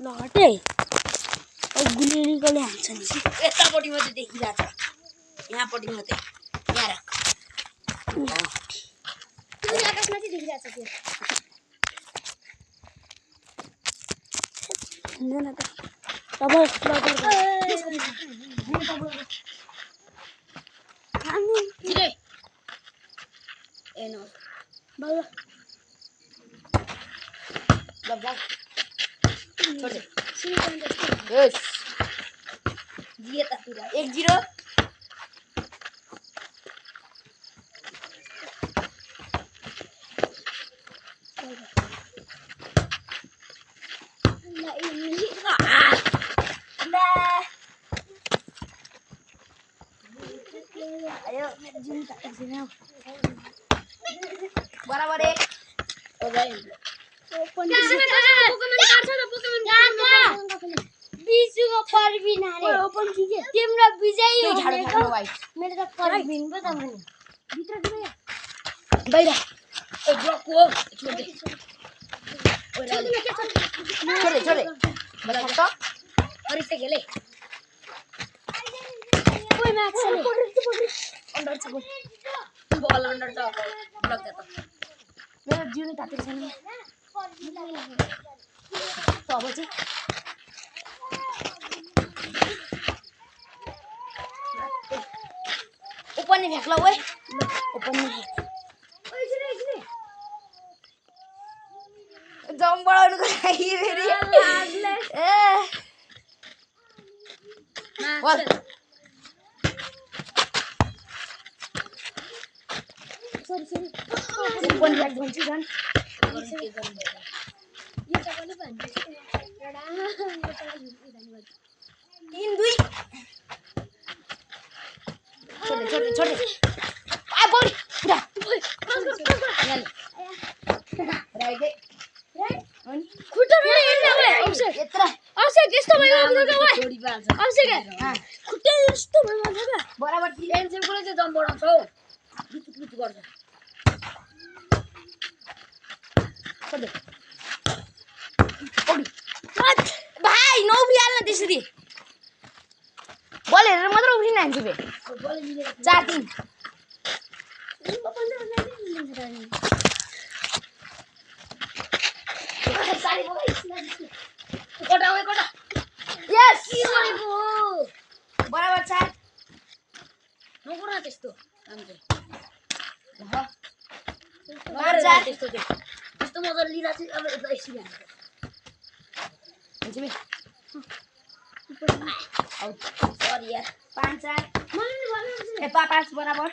ल हटे गुली निकाले हान्छ नि यतापट्टि मात्रै देखिरहेछ यहाँपट्टि मात्रै यहाँ राख त्यो आकाशमाथि देखिरहेछ त्यो हुँदैन त डबल छिटै ए नो बाबा ल जाऊ छोड दे सिमी यस जिए त 1-0 ayo jin tak sini बराबर 1 हो गयो पोकेमन काट्छ त पोकेमन बिजुको परबिन अरे ओपन की के तिम्रो विजय त्यो हो झाडो खानु भाइ मेरो त परबिन पो त भने भित्र भित्र बाहिर ए ब्लक हो छोड दे छोड दे बला त अरे से गेले कोही म्याच अंडर छ बॉल अंडर छ ब्लक दे त मेरो जिउ तातेको छैन तो अब चाहिँ ओपन नि फ्याक्ला ओए ओपन नि जम बढाउनुको लागि फेरि ए बल सरी ओपन फ्याक् भन्छ झन् यो त पनि भन्छ एउटा 3-2 छोड दे आ बॉल पुरा राइट दे अनि खुट्टा हेर्न ओए अवश्य यत्रा अवश्य त्यस्तो भयो भने ओए जोडी पाल्छ अवश्य के खुट्टा यस्तो भयो भने बराबर एनसेम कुले चाहिँ जम बढाउँछ हौ लुचुक गर्छ छोड दे भाइ नौ बिहाल्न त्यसरी बल हेरेर मात्र उफ्रिन हान्छ बे 4-3 कोटा यस बराबर 4 नगर त्यस्तो त्यस्तो मजाले लिँदा चाहिँ अब यता यसरी हान्छ बे सरी यार 5-4 ए 5 बराबर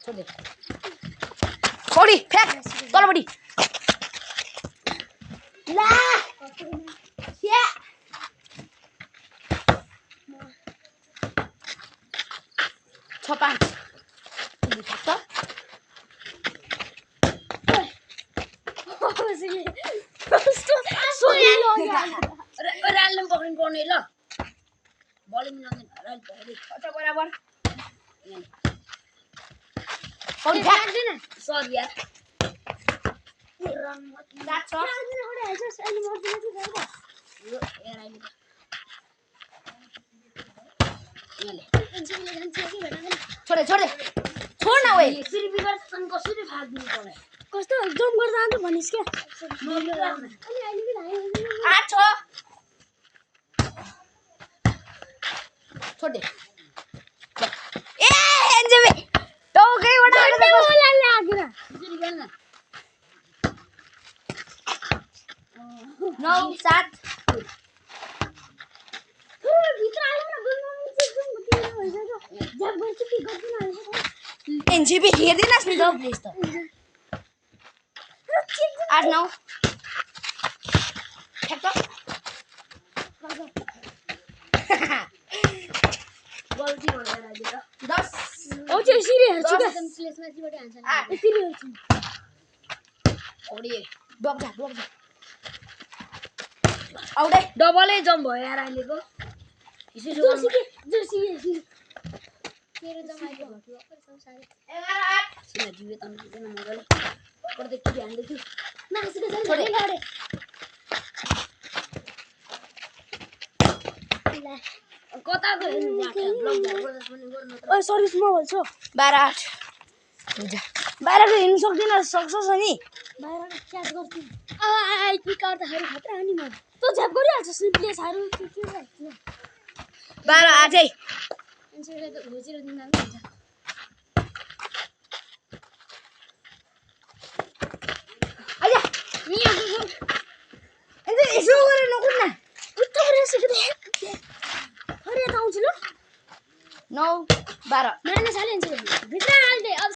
छोड दे पौडी फ्याक तलपट्टि ला या 6-5 तिमी फ्याक त राल्डम पक्रिनु पर्ने ल बलिङ बराबर पौडी फ्याक सरी यार छोड न ओए यसरी बिगार्छन् कसरी फाल्दिनु पर्यो कस्तो जम गर्दा आउँछ भनिस् के 8 छ छोड दे ए एन्जेबे टोकै वडा लाग्यो यसरी गर्न 9-7 एनजेबे हेर्दैनस् नि त प्लिज त 8-9 ठ्याक्क गल्ती भनेर अहिले त 10 ओ चाहिँ यसरी हेर्छु के स्लेसमाथिबाट हान्छ यसरी हेर्छु ओडी डक जा आउडे डबलै जम भयो यार अहिलेको यसरी जर्सी मेरो जमाएको भयो सारे 11-8 सिना जिवे त नदिदैन मजाले गर्दै के ध्यान दियो नाच्छ छोडे कताको हेर्नु ओइ सर्भिस म बोल्छु 12 8 हुन्छ 12 को हिँड्नु सक्दिन सक्छस् अनि बाहिर क्याच गर्छु आइपी काट्दाखेरि खतरा हो नि म तँ झ्याप गरिहाल्छ प्लेसहरू के गर्छ 12 8 है मान्छेले त घोचेर दिँदा पनि हुन्छ आजा अनि यसो गरेर नकुद न उता गरेर सिक्दै अरे यता आउँछु ल 9 12 मार्ने साले भित्र हाल्दै अब